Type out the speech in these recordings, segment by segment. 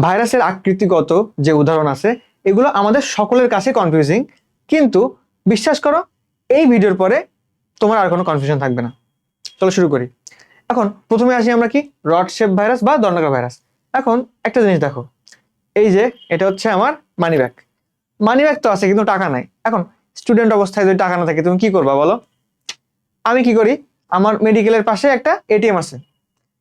ভাইরাসের আকৃতিগত যে উদাহরণ আছে এগুলো আমাদের সকলের কাছে কনফিউজিং, কিন্তু বিশ্বাস করো এই ভিডিওর পরে তোমার আর কোনো কনফিউশন থাকবে না। চলো শুরু করি। এখন প্রথমে আসি আমরা কি রড শেপ ভাইরাস বা দণ্ডাকার ভাইরাস। এখন একটা জিনিস দেখো, এই যে এটা হচ্ছে আমার মানি ব্যাগ। মানি ব্যাগ তো আছে কিন্তু টাকা নাই। এখন স্টুডেন্ট অবস্থায় যদি টাকা না থাকে তুমি কি করবা বলো? আমি কি করি, আমার মেডিকেলের পাশে একটা এটিএম আছে,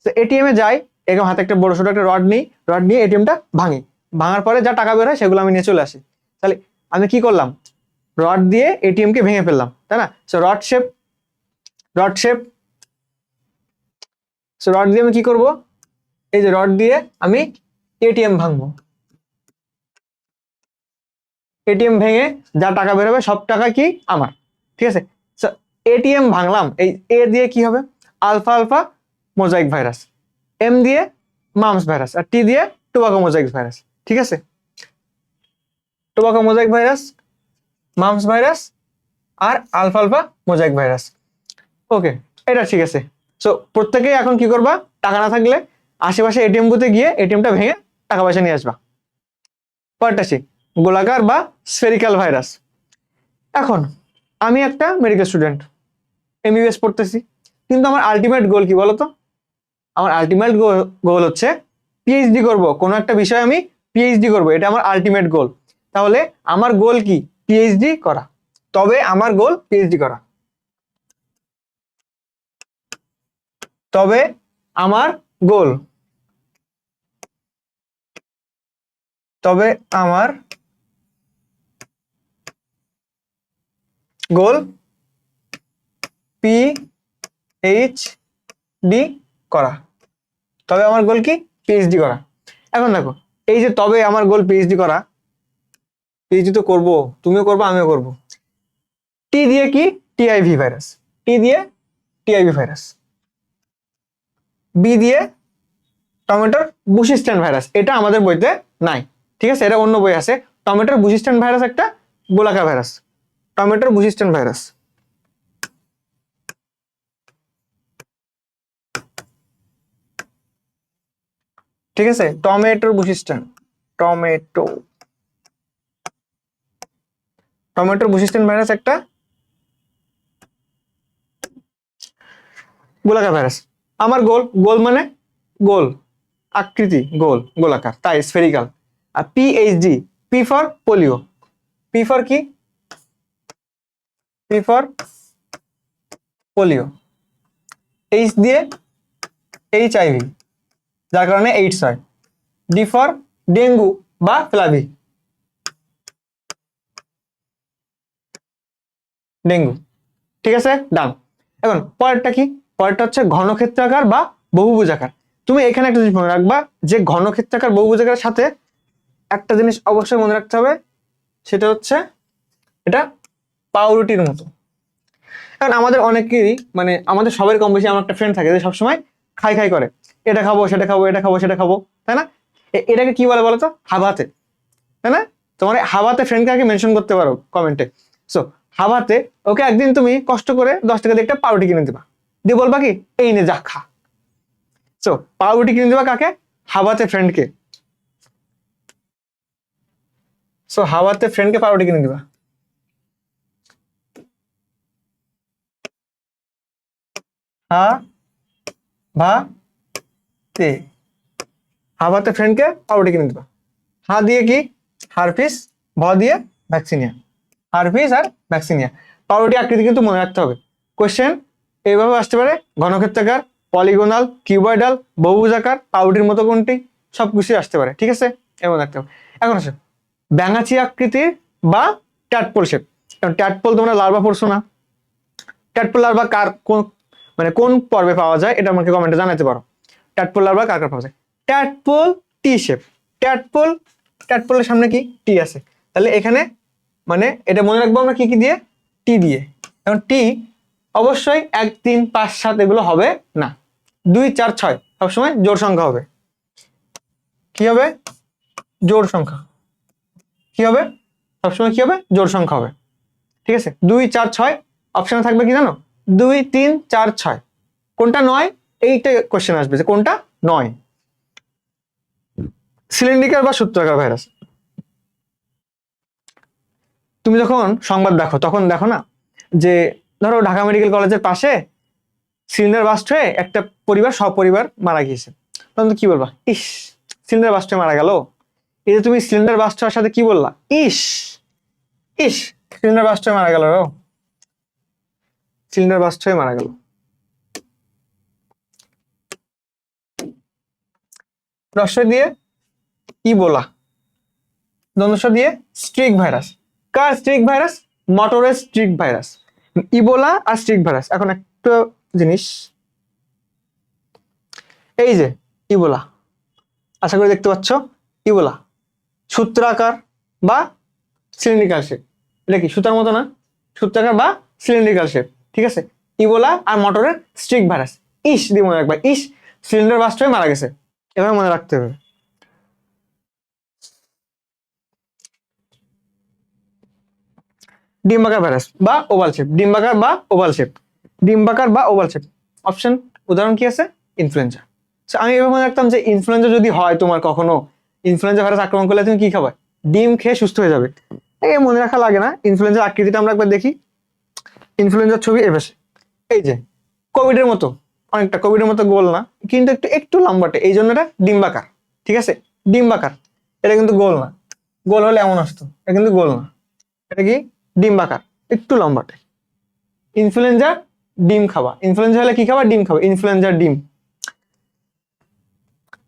তো এটিএম এ যাই, এরকম হাতে একটা বড় ছোট একটা রড নিই, রড নিয়ে এটিএমটা ভাঙি, ভাঙার পরে যা টাকা বের হয় সেগুলো আমি নিয়ে চলে আসি। তাহলে আমি কি করলাম, রড দিয়ে এটিএম কে ভেঙে ফেললাম, তাই না? So rod shape, rod shape. So rod দিয়ে আমি কি করব, এই যে রড দিয়ে আমি এটিএম ভাঙবো, এটিএম ভেঙে যা টাকা বের হবে সব টাকা কি আমার, ঠিক আছে? এটিএম ভাঙলাম, এই এ দিয়ে কি হবে, আলফা আলফা মোজাইক ভাইরাস, এম দিয়ে মামস ভাইরাস, আর টি দিয়ে টোবাকো মোজাইক ভাইরাস, ঠিক আছে? Tobacco mosaic virus, mumps virus আর আলফা আলফা মোজাইক ভাইরাস। ওকে, এটা ঠিক আছে। সো প্রত্যেকেই এখন কি করবা, টাকা না থাকলে আশেপাশে এটিএম বুথে গিয়ে এটিএমটা ভেঙে টাকা পয়সা নিয়ে আসবা। পরেরটা শিখ, গোলাকার বা স্ফেরিক্যাল ভাইরাস। এখন আমি একটা মেডিকেল স্টুডেন্ট, এমবিবিএস পড়তেছি, কিন্তু আমার আলটিমেট গোল কি বলতো? আমার আলটিমেট গোল হচ্ছে পিএইচডি করব, কোনো একটা বিষয়ে আমি পিএইচডি করব, এটা আমার আলটিমেট গোল। তাহলে আমার গোল কি? পিএইচডি করা। তবে আমার গোল পিএইচডি করা, তবে আমার গোল, তবে আমার গোল পিএইচডি করা, তবে আমার গোল কি? পিএইচডি করা। এখন দেখো, এই যে তবে আমার গোল পিএইচডি করা, পিএইচডি তো করবো, তুমিও করবো আমিও করবো। টি দিয়ে কি? টিআইভি ভাইরাস, টি দিয়ে টিআইভি ভাইরাস। বি দিয়ে টমেটোর বুশিস্ট্যান্ড ভাইরাস, এটা আমাদের বইতে নাই, ঠিক আছে? এটা অন্য বই আছে। টমেটোর বুশিস্ট্যান্ড ভাইরাস একটা গোলাকার ভাইরাস, টমেটোর বুশিস্ট্যান্ড ভাইরাস, ঠিক আছে? টমেটোর বুশিস্ট্যান্ড, টমেটোর বুশিস্ট্যান্ড ভাইরাস একটা গোলাকার ভাইরাস। আমার গোল, গোল মানে গোল, আকৃতি গোল, গোলাকার, তাই স্ফেরিক্যাল। আর PhD, P for polio, P for কি? P for polio. এইচ দিয়ে এইচআইভি, যার কারণে এইডস হয়। ডি ফর ডেঙ্গু বা ফ্লাভি, ডেঙ্গু, ঠিক আছে? ডান। এখন পরেরটা কি? পরেরটা হচ্ছে ঘনক্ষেত্রাকার বা বহুভুজাকার। তুমি এখানে একটা জিনিস মনে রাখবা, যে ঘনক্ষেত্রাকার বহুভুজাকারের সাথে একটা জিনিস অবশ্যই মনে রাখতে হবে, সেটা হচ্ছে এটা পাউরুটির মতো। কারণ আমাদের অনেকেরই, মানে আমাদের সবার কম বেশি আমার একটা ফ্রেন্ড থাকে যে সবসময় খাই খাই করে, এটা খাবো সেটা খাবো, এটা খাবো সেটা খাবো, তাই না? এটাকে কি বলে বলতো? হাবাতে, তাই না? তোমার হাবাতে ফ্রেন্ডকে আগে মেনশন করতে পারো কমেন্টে। সো হাবাতে ওকে একদিন তুমি কষ্ট করে 10 টাকা দিয়ে একটা পাউরুটি কিনে দিবা, দিয়ে বলবা কি, এই নে যা খা। সো পাউরুটি কিনে দিবা কাকে? হাবাতে ফ্রেন্ডকে। সো হাবাতে ফ্রেন্ডকে পাউরুটি কিনে দিবা। হা ভা তে, হাবাতে ফ্রেন্ডকে পাউরুটি কিনে দিবা। হা দিয়ে কি? হারপিস, ভ দিয়ে ভ্যাকসিনিয়া, হারপিস আর ভ্যাকসিনিয়া। পাউরুটি আকৃতি কিন্তু মনে রাখতে হবে। কোশ্চেন এইভাবে আসতে পারে, ঘনক্ষেত্রাকার, পলিগোনাল, কিউবয়েডাল, বহুভুজাকার, পাউরুটির মতো কোনটি, সবকিছুই আসতে পারে, ঠিক আছে? এমন রাখতে হবে। এখন আসো ব্যাঙাচি আকৃতির বা ট্যাডপোল শেপ। ট্যাডপোল তোমরা লার্ভা পড়ছো না? ট্যাডপোল লার্ভা কার কোন, মানে কোন পর্বে পাওয়া যায় এটা আমাকে কমেন্টে জানাতে পারো। ট্যাডপোল লার্ভা কার কার পাওয়া যায়? ট্যাডপোল টি শেপ, ট্যাডপোল, ট্যাডপোলের সামনে কি? টি আছে, তাহলে এখানে মানে এটা মনে রাখবো আমরা কি কি দিয়ে? টি দিয়ে। এখন টি অবশ্যই 1 3 5 7 এগুলো হবে না, 2 4 6 সবসময় জোড় সংখ্যা হবে। কি হবে? জোড় সংখ্যা। কি হবে? সবসময় কি হবে? জোড় সংখ্যা হবে, ঠিক আছে? 2 4 6 অপশনে থাকবে কি জানো? 2 3 4 6, কোনটা নয় এইটা কোশ্চেন আসবে, যে কোনটা নয়। সিলিন্ড্রিকাল বা সূত্রাকার ভাইরাস। তুমি যখন সংবাদ দেখো তখন দেখো না যে ধরো ঢাকা মেডিকেল কলেজের পাশে সিলিন্ডার বাস্ট হয়ে একটা পরিবার সপরিবার মারা গিয়েছে, তখন তো কি বলবা, ইস সিলিন্ডার বাস্ট হয়ে মারা গেল। এই যে তুমি সিলিন্ডার বাস্ট হওয়ার সাথে কি বললা, ইস ইস সিলিন্ডার বাস্ট হয়ে মারা গেল, সিলিন্ডার বাস্ট হয়ে মারা গেল। রস্বই দিয়ে ইবোলা, দ্বন্দ্বস দিয়ে স্ট্রিক ভাইরাস। কার স্ট্রিক ভাইরাস? মটরের স্ট্রিক ভাইরাস। ইবোলা আর স্ট্রিক ভাইরাস। এখন একটা জিনিস, এই যে ইবোলা, আশা করি দেখতে পাচ্ছ, ইবোলা সূত্রাকার বা সিলিন্ড্রিকাল শেপ। এটা কি সুতার মতো না? সূত্রাকার বা সিলিন্ড্রিকাল শেপ, ঠিক আছে। ইবোলা আর মটরের স্ট্রিক ভাইরাস। ইস দিয়ে মনে রাখবা, ইস সিলিন্ডার বাস্ট হয়ে মারা গেছে, এভাবে মনে রাখতে হবে। ডিম্বাকার ভাইরাস বা ওভাল শেপ, ডিম্বাকার বা ওভাল শেপ, ডিম্বাকার বা ওভাল শেপ। অপশন উদাহরণ কি আছে? ইনফ্লুয়েঞ্জা। আমি এভাবে মনে রাখতাম যে ইনফ্লুয়েঞ্জা যদি হয় তোমার কখনো, ইনফ্লুয়েঞ্জা ভাইরাস আক্রমণ করলে তুমি কি খাবে? ডিম খেয়ে সুস্থ হয়ে যাবে। এই মনে রাখা লাগে না। ইনফ্লুয়েঞ্জার আকৃতিটা আমরা একবার দেখি। ইনফ্লুয়েঞ্জার ছবি এভাবে, এই যে কোভিডের মতো, অনেকটা কোভিডের মতো গোল না, কিন্তু একটু একটু লম্বাটে, এই জন্য এটা ডিম্বাকার, ঠিক আছে। ডিম্বাকার, এটা কিন্তু গোল না, গোল হলে এমন আসতো, এটা কিন্তু গোল না, এটা কি ডিম্বাকার, একটু লম্বাটে। ইনফ্লুয়েঞ্জা ডিম খাবা, ইনফ্লুয়েঞ্জা হলে কি খাবা? ডিম খাবা, ইনফ্লুয়েঞ্জার ডিম।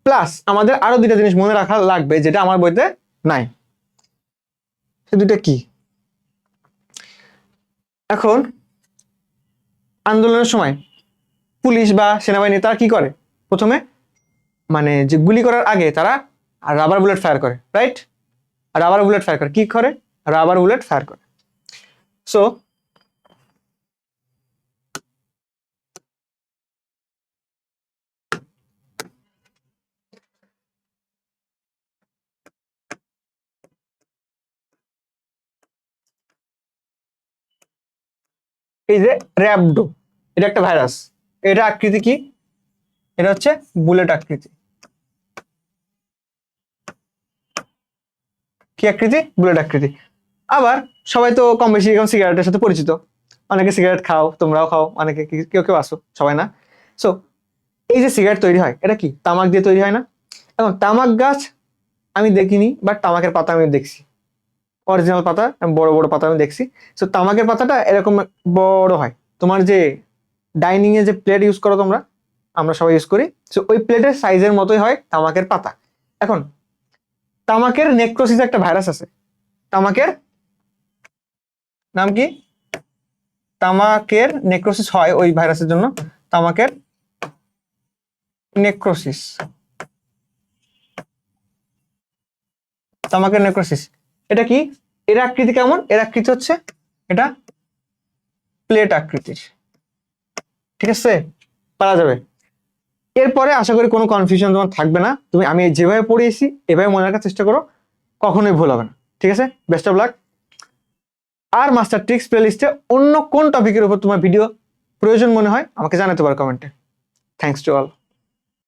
প্লাস আমাদের আরো দুইটা জিনিস মনে রাখা লাগবে যেটা আমার বইতে নাই। সে দুইটা কি? এখন আন্দোলনের সময় পুলিশ বা সেনাবাহিনী তারা কি করে? প্রথমে মানে যে গুলি করার আগে তারা রাবার বুলেট ফায়ার করে, রাইট? রাবার বুলেট ফায়ার করে, কি করে? রাবার বুলেট ফায়ার করে। সো এই যে র্যাবডো, এটা একটা ভাইরাস। এটা আকৃতি কি? এটা হচ্ছে বুলেট আকৃতি। কি আকৃতি? বুলেট আকৃতি। আবার সবাই তো কম বেশি এরকম সিগারেটের সাথে পরিচিত, অনেকে সিগারেট খাও, তোমরাও খাও, অনেকে কেউ কেউ আসো, সবাই না। সো এই যে সিগারেট তৈরি হয়, এটা কি তামাক দিয়ে তৈরি হয় না? এখন তামাক গাছ আমি দেখিনি, বাট তামাকের পাতা আমি দেখছি, অরিজিনাল পাতা, বড় বড় পাতা আমি দেখছি। সো তামাকের পাতাটা এরকম বড় হয়। তোমার যে ডাইনিং এ যে প্লেট ইউজ করো তোমরা, আমরা সবাই ইউজ করি, সো ওই প্লেটের সাইজের মতোই হয় তামাকের পাতা। এখন তামাকের নেক্রোসিস একটা ভাইরাস আছে। তামাকের নাম কি? তামাকের নেক্রোসিস হয় ওই ভাইরাসের জন্য, তামাকের নেক্রোসিস, তামাকের নেক্রোসিস। এটা কি? এর আকৃতি কেমন? এর আকৃতি হচ্ছে এটা প্লেট আকৃতির, ঠিক আছে, পারা যাবে। এরপরে আশা করি কোনো কনফিউশন তোমার থাকবে না। তুমি আমি যেভাবে পড়িয়েছি এভাবে মনে রাখার চেষ্টা করো, কখনোই ভুল হবে না, ঠিক আছে। Best of luck. আর মাস্টার ট্রিক্স প্লেলিস্টে অন্য কোন টপিকের উপর তোমার ভিডিও প্রয়োজন মনে হয় আমাকে জানাতে পারো কমেন্টে। Thanks to all.